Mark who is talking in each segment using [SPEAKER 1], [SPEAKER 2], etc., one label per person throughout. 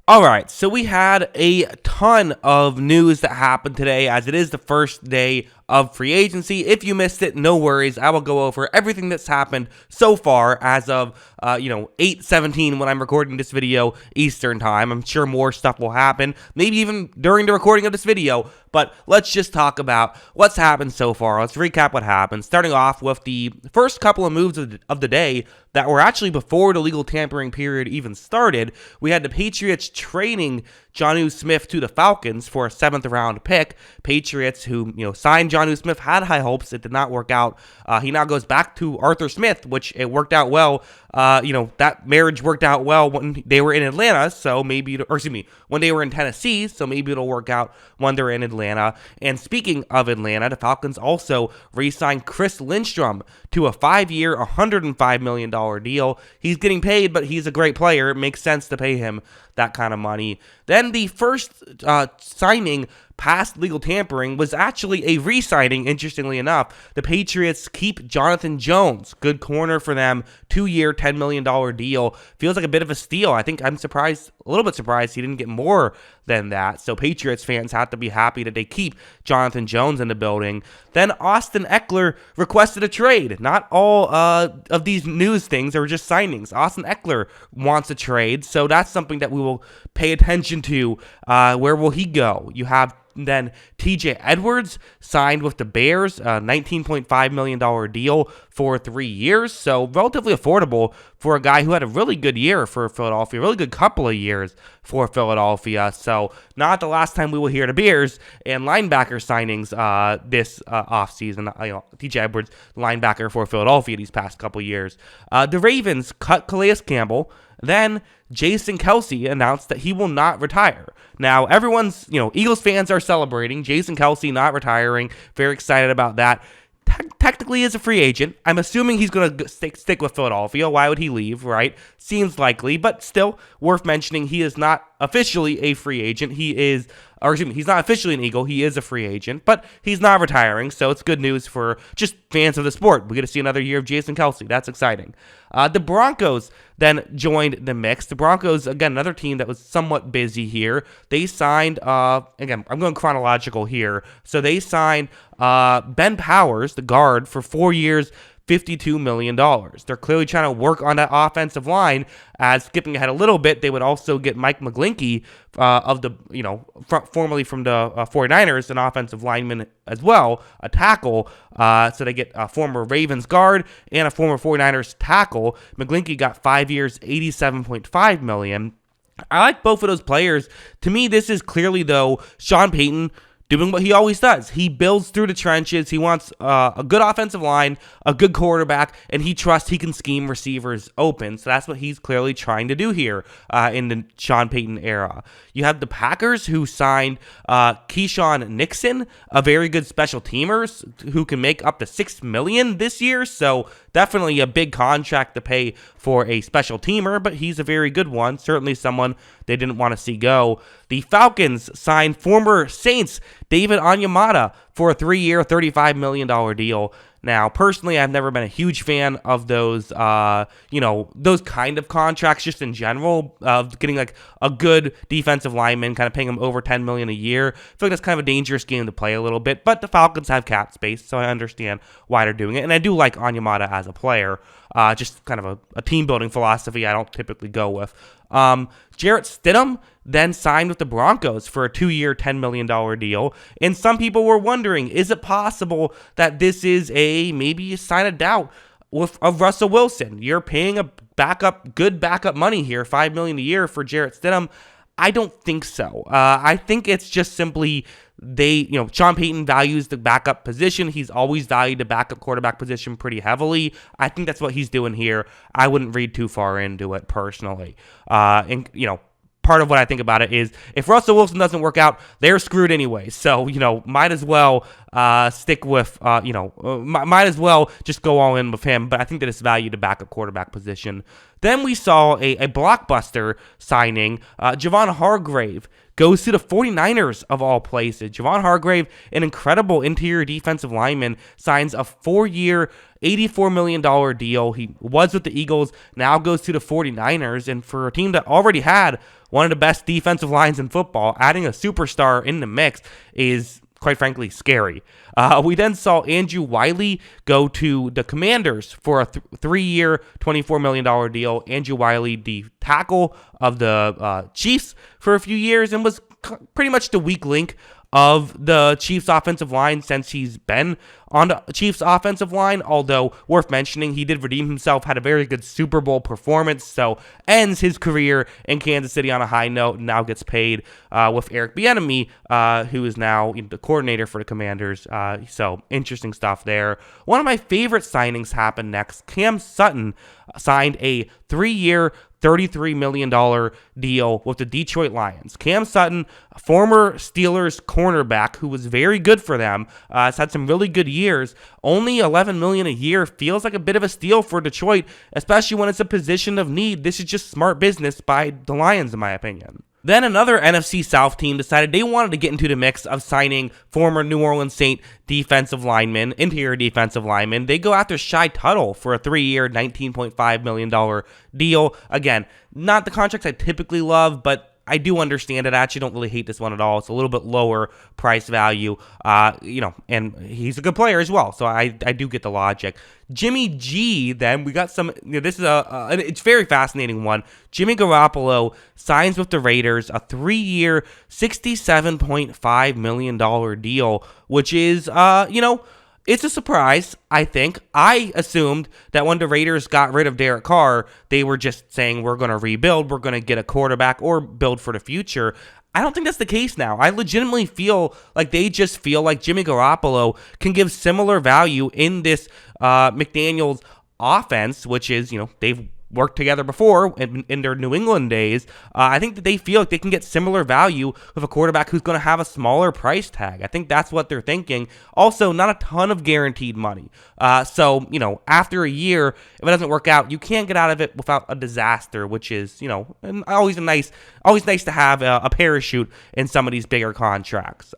[SPEAKER 1] All right, so we had a ton of news that happened today, as it is the first day of free agency. If you missed it, no worries. I will go over everything that's happened so far as of 8:17 when I'm recording this video Eastern time. I'm sure more stuff will happen, maybe even during the recording of this video. But let's just talk about what's happened so far. Let's recap what happened, starting off with the first couple of moves of the day that were actually before the legal tampering period even started. We had the Patriots trading Jonnu Smith to the Falcons for a 7th-round pick. Patriots, who signed Jonnu Smith, had high hopes. It did not work out. He now goes back to Arthur Smith, which it worked out well. That marriage worked out well when they were in Atlanta, when they were in Tennessee, so maybe it'll work out when they're in Atlanta. And speaking of Atlanta, the Falcons also re-signed Chris Lindstrom to a 5-year, $105 million deal. He's getting paid, but he's a great player. It makes sense to pay him that kind of money. Then the first signing past legal tampering was actually a re-signing, interestingly enough. The Patriots keep Jonathan Jones, good corner for them, 2-year, $10 million deal. Feels like a bit of a steal. I think I'm a little bit surprised he didn't get more than that. So Patriots fans have to be happy that they keep Jonathan Jones in the building. Then Austin Eckler requested a trade. Not all of these news things are just signings. Austin Eckler wants a trade, so that's something that we will pay attention to. Where will he go? You have then TJ Edwards signed with the Bears, a $19.5 million deal for 3 years. So relatively affordable for a guy who had a really good year for Philadelphia, really good couple of years for Philadelphia. So not the last time we will hear the Bears and linebacker signings this offseason. TJ Edwards, linebacker for Philadelphia these past couple of years. The Ravens cut Calais Campbell. Then Jason Kelce announced that he will not retire. Now, everyone's, Eagles fans are celebrating. Jason Kelce not retiring. Very excited about that. Technically is a free agent. I'm assuming he's going to stick with Philadelphia. Why would he leave, right? Seems likely, but still worth mentioning, he is not officially a free agent. He's not officially an Eagle. He is a free agent, but he's not retiring, so it's good news for just fans of the sport. We get to see another year of Jason Kelce. That's exciting. The Broncos then joined the mix. The Broncos, again, another team that was somewhat busy here. They signed, again, I'm going chronological here. So they signed Ben Powers, the guard, for 4 years, $52 million. They're clearly trying to work on that offensive line. As skipping ahead a little bit, they would also get Mike McGlinchey formerly from the 49ers, an offensive lineman as well, a tackle. So they get a former Ravens guard and a former 49ers tackle. McGlinchey got 5 years, $87.5 million. I like both of those players. To me, this is clearly, though, Sean Payton doing what he always does. He builds through the trenches. He wants a good offensive line, a good quarterback, and he trusts he can scheme receivers open. So that's what he's clearly trying to do here in the Sean Payton era. You have the Packers, who signed Keyshawn Nixon, a very good special teamer who can make up to $6 million this year. So definitely a big contract to pay for a special teamer, but he's a very good one. Certainly someone they didn't want to see go. The Falcons signed former Saints David Onyemata for a 3-year, $35 million deal. Now, personally, I've never been a huge fan of those, those kind of contracts just in general, of getting like a good defensive lineman, kind of paying him over $10 million a year. I feel like that's kind of a dangerous game to play a little bit, but the Falcons have cap space, so I understand why they're doing it. And I do like Onyemata as a player, just kind of a team-building philosophy I don't typically go with. Jarrett Stidham then signed with the Broncos for a 2-year, $10 million deal. And some people were wondering, is it possible that this is maybe a sign of doubt of Russell Wilson? You're paying a good backup money here, $5 million a year for Jarrett Stidham. I don't think so. I think it's just simply Sean Payton values the backup position. He's always valued the backup quarterback position pretty heavily. I think that's what he's doing here. I wouldn't read too far into it personally. Part of what I think about it is if Russell Wilson doesn't work out, they're screwed anyway. So, might as well stick with, might as well just go all in with him. But I think that it's valued the backup quarterback position. Then we saw a blockbuster signing. Javon Hargrave goes to the 49ers of all places. Javon Hargrave, an incredible interior defensive lineman, signs a 4-year, $84 million deal. He was with the Eagles, now goes to the 49ers. And for a team that already had one of the best defensive lines in football, adding a superstar in the mix is, quite frankly, scary. We then saw Andrew Wiley go to the Commanders for a 3-year, $24 million deal. Andrew Wiley, the tackle of the Chiefs for a few years, and was pretty much the weak link of the Chiefs offensive line since he's been on the Chiefs offensive line, although worth mentioning, he did redeem himself, had a very good Super Bowl performance, so ends his career in Kansas City on a high note, and now gets paid with Eric Bieniemy, who is now the coordinator for the Commanders, so interesting stuff there. One of my favorite signings happened next. Cam Sutton signed a 3-year, $33 million deal with the Detroit Lions. Cam Sutton, a former Steelers cornerback who was very good for them, has had some really good years. Only $11 million a year feels like a bit of a steal for Detroit, especially when it's a position of need. This is just smart business by the Lions, in my opinion. Then another NFC South team decided they wanted to get into the mix of signing former New Orleans Saint interior defensive lineman. They go after Shy Tuttle for a 3-year, $19.5 million deal. Again, not the contracts I typically love, but I do understand it. I actually don't really hate this one at all. It's a little bit lower price value, and he's a good player as well. So I do get the logic. Jimmy G, then we got some. This is it's a very fascinating one. Jimmy Garoppolo signs with the Raiders a 3-year, $67.5 million deal, which is it's a surprise, I think. I assumed that when the Raiders got rid of Derek Carr, they were just saying, we're going to rebuild, we're going to get a quarterback or build for the future. I don't think that's the case now. I legitimately feel like they just feel like Jimmy Garoppolo can give similar value in this McDaniels offense, which is, they've worked together before in their New England days. I think that they feel like they can get similar value with a quarterback who's going to have a smaller price tag. I think that's what they're thinking. Also, not a ton of guaranteed money. So, after a year, if it doesn't work out, you can't get out of it without a disaster, which is, always nice to have a parachute in some of these bigger contracts.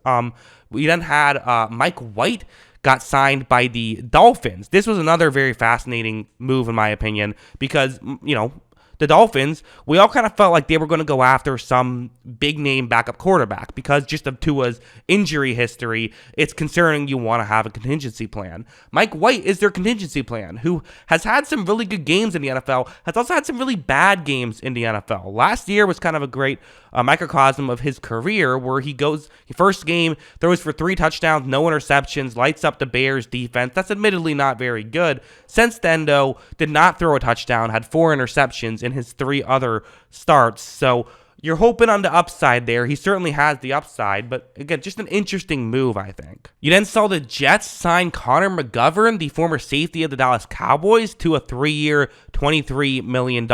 [SPEAKER 1] We then had Mike White got signed by the Dolphins. This was another very fascinating move, in my opinion, because, the Dolphins, we all kind of felt like they were going to go after some big-name backup quarterback because just of Tua's injury history, it's concerning you want to have a contingency plan. Mike White is their contingency plan, who has had some really good games in the NFL, has also had some really bad games in the NFL. Last year was kind of a great microcosm of his career, where he goes, first game, throws for 3 touchdowns, no interceptions, lights up the Bears defense. That's admittedly not very good. Since then, though, did not throw a touchdown, had 4 interceptions in his 3 other starts. So you're hoping on the upside there. He certainly has the upside, but again, just an interesting move, I think. You then saw the Jets sign Connor McGovern, the former safety of the Dallas Cowboys, to a 3-year, $23 million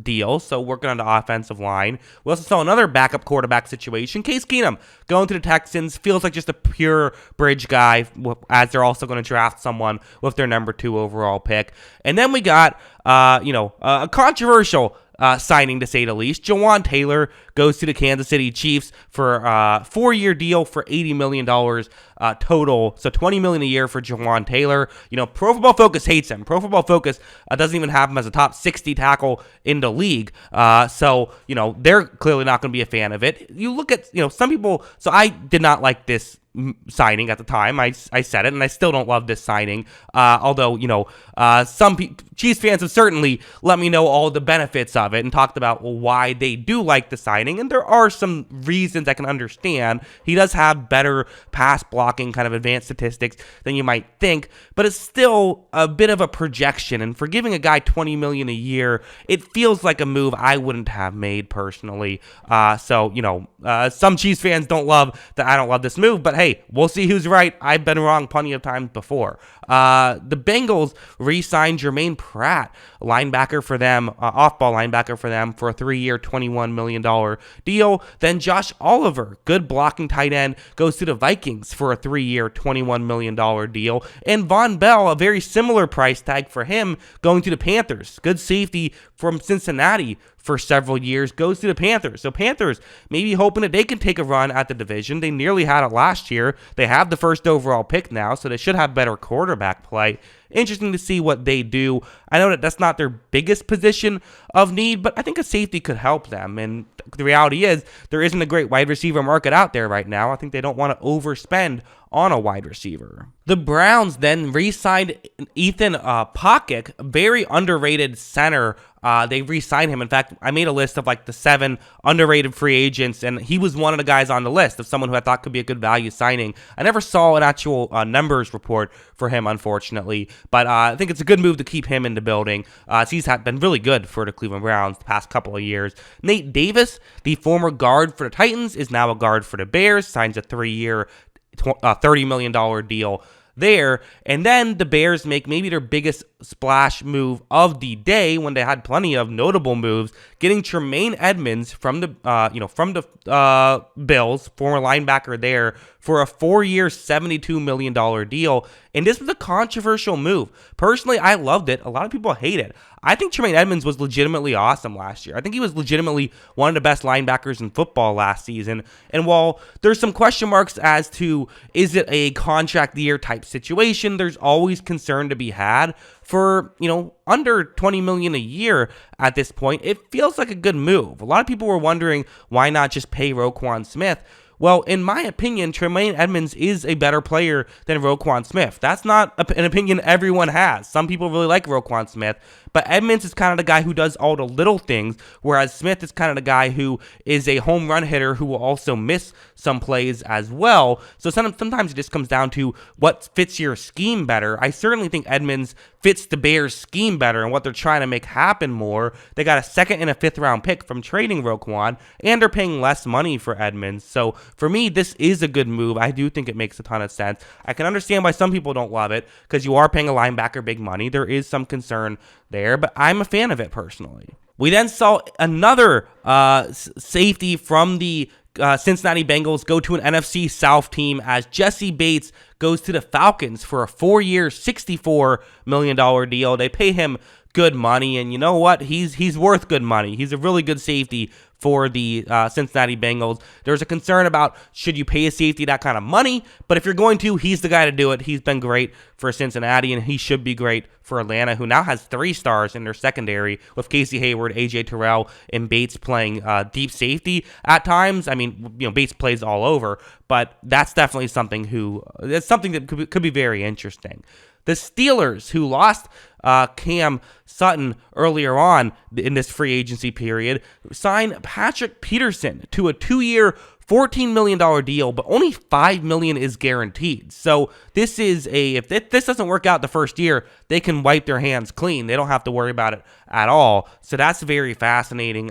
[SPEAKER 1] deal, so working on the offensive line. We also saw another backup quarterback situation. Case Keenum going to the Texans, feels like just a pure bridge guy, as they're also going to draft someone with their number 2 overall pick. And then we got, a controversial signing, to say the least. Jawan Taylor goes to the Kansas City Chiefs for a 4-year deal for $80 million total. So $20 million a year for Jawan Taylor. Pro Football Focus hates him. Pro Football Focus doesn't even have him as a top 60 tackle in the league. So they're clearly not going to be a fan of it. You look at, some people, so I did not like this signing at the time. I said it, and I still don't love this signing. Although, some Chiefs fans have certainly let me know all the benefits of it and talked about why they do like the signing. And there are some reasons I can understand. He does have better pass blocking, kind of advanced statistics than you might think, but it's still a bit of a projection. And for giving a guy $20 million a year, it feels like a move I wouldn't have made personally. Some Chiefs fans don't love that I don't love this move, but hey, we'll see who's right. I've been wrong plenty of times before. The Bengals re-signed Jermaine Pratt, linebacker for them, off-ball linebacker for them, for a 3-year, $21 million deal. Then Josh Oliver, good blocking tight end, goes to the Vikings for a 3-year, $21 million deal. And Von Bell, a very similar price tag for him, going to the Panthers. Good safety from Cincinnati for several years, goes to the Panthers. So Panthers maybe hoping that they can take a run at the division. They nearly had it last year. They have the first overall pick now, so they should have better quarterback play. interesting to see what they do. I know that that's not their biggest position of need, but I think a safety could help them. And the reality is there isn't a great wide receiver market out there right now. I think they don't want to overspend on a wide receiver. The Browns then re-signed Ethan Pockett, a very underrated center. They re-signed him. In fact, I made a list of like the 7 underrated free agents, and he was one of the guys on the list of someone who I thought could be a good value signing. I never saw an actual numbers report for him, unfortunately, but I think it's a good move to keep him in the building. He's been really good for the Cleveland Browns the past couple of years. Nate Davis, the former guard for the Titans, is now a guard for the Bears, signs a 3-year, $30 million deal there. And then the Bears make maybe their biggest splash move of the day, when they had plenty of notable moves, getting Tremaine Edmunds from the Bills, former linebacker there, for a 4-year, $72 million deal. And this was a controversial move. Personally, I loved it. A lot of people hate it. I think Tremaine Edmunds was legitimately awesome last year. I think he was legitimately one of the best linebackers in football last season. And while there's some question marks as to, is it a contract year type situation, there's always concern to be had. For, under $20 million a year at this point, it feels like a good move. A lot of people were wondering, why not just pay Roquan Smith? Well, in my opinion, Tremaine Edmunds is a better player than Roquan Smith. That's not an opinion everyone has. Some people really like Roquan Smith, but Edmunds is kind of the guy who does all the little things, whereas Smith is kind of the guy who is a home run hitter who will also miss some plays as well. So sometimes it just comes down to what fits your scheme better. I certainly think Edmunds fits the Bears' scheme better and what they're trying to make happen more. They got a 2nd and a 5th round pick from trading Roquan, and they're paying less money for Edmunds. So for me, this is a good move. I do think it makes a ton of sense. I can understand why some people don't love it, because you are paying a linebacker big money. There is some concern there, but I'm a fan of it personally. We then saw another safety from the Cincinnati Bengals go to an NFC South team, as Jesse Bates goes to the Falcons for a 4-year, $64 million deal. They pay him good money, and you know what? He's worth good money. He's a really good safety for the Cincinnati Bengals. There's a concern about, should you pay a safety that kind of money? But if you're going to, he's the guy to do it. He's been great for Cincinnati, and he should be great for Atlanta, who now has 3 stars in their secondary with Casey Hayward, A.J. Terrell, and Bates playing deep safety at times. I mean, Bates plays all over, but that's definitely something that could be very interesting. The Steelers, who lost Cam Sutton earlier on in this free agency period, signed Patrick Peterson to a 2-year, $14 million deal, but only $5 million is guaranteed. So this is if this doesn't work out the first year, they can wipe their hands clean. They don't have to worry about it at all. So that's very fascinating.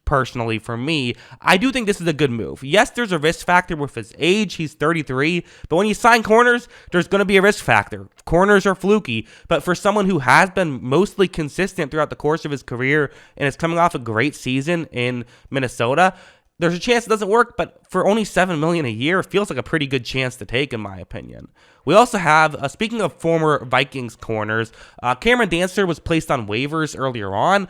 [SPEAKER 1] Personally, for me, I do think this is a good move. Yes, there's a risk factor with his age. He's 33, but when you sign corners, there's going to be a risk factor. Corners are fluky, but for someone who has been mostly consistent throughout the course of his career and is coming off a great season in Minnesota, there's a chance it doesn't work, but for only $7 million a year, it feels like a pretty good chance to take, in my opinion. We also have, speaking of former Vikings corners, Cameron Dantzler was placed on waivers earlier on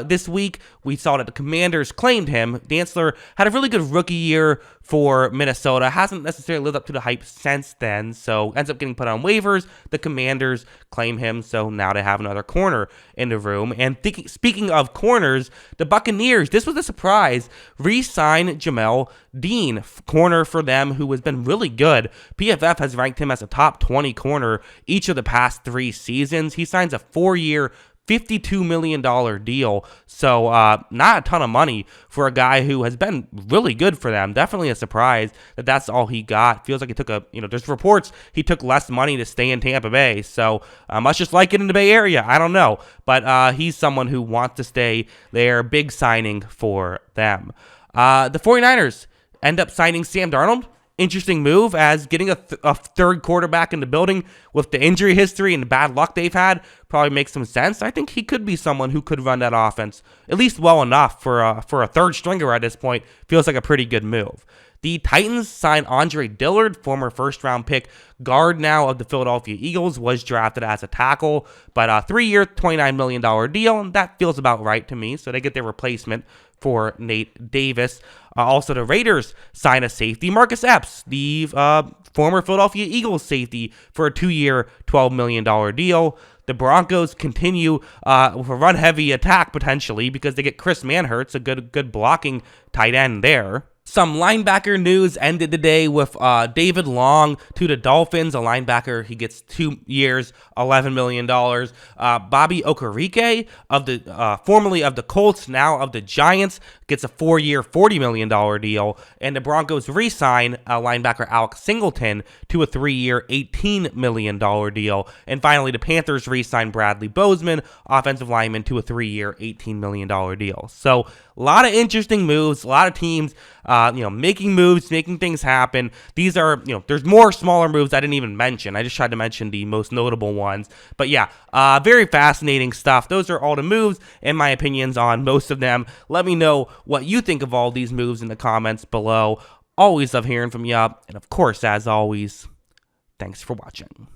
[SPEAKER 1] this week. We saw that the Commanders claimed him. Dantzler had a really good rookie year for Minnesota, hasn't necessarily lived up to the hype since then, so ends up getting put on waivers. The Commanders claim him, so now they have another corner in the room. And speaking of corners, the Buccaneers, this was a surprise, re-signed Jamel Dean, corner for them, who has been really good. PFF has ranked him as a top 20 corner each of the past 3 seasons. He signs a 4-year, $52 million deal, so not a ton of money for a guy who has been really good for them. Definitely a surprise that that's all he got. Feels like he took there's reports he took less money to stay in Tampa Bay, so must just like it in the Bay Area. I don't know, but he's someone who wants to stay there. Big signing for them. The 49ers end up signing Sam Darnold. Interesting move, as getting a third quarterback in the building with the injury history and the bad luck they've had probably makes some sense. I think he could be someone who could run that offense at least well enough for a third stringer at this point. Feels like a pretty good move. The Titans signed Andre Dillard, former first-round pick guard now of the Philadelphia Eagles, was drafted as a tackle, but a 3-year, $29 million deal, and that feels about right to me, so they get their replacement for Nate Davis. Also, the Raiders sign a safety, Marcus Epps, the former Philadelphia Eagles safety, for a 2-year, $12 million deal. The Broncos continue with a run-heavy attack, potentially, because they get Chris Manhertz, a good blocking tight end there. Some linebacker news ended today with David Long to the Dolphins, a linebacker. He gets 2 years, $11 million. Bobby Okereke, of the formerly of the Colts, now of the Giants, gets a 4-year, $40 million deal. And the Broncos re-sign linebacker Alex Singleton to a 3-year, $18 million deal. And finally, the Panthers re-sign Bradley Bozeman, offensive lineman, to a 3-year, $18 million deal. So a lot of interesting moves, a lot of teams making moves, making things happen. These are, there's more smaller moves I didn't even mention. I just tried to mention the most notable ones. But yeah, very fascinating stuff. Those are all the moves and my opinions on most of them. Let me know what you think of all these moves in the comments below. Always love hearing from you. And of course, as always, thanks for watching.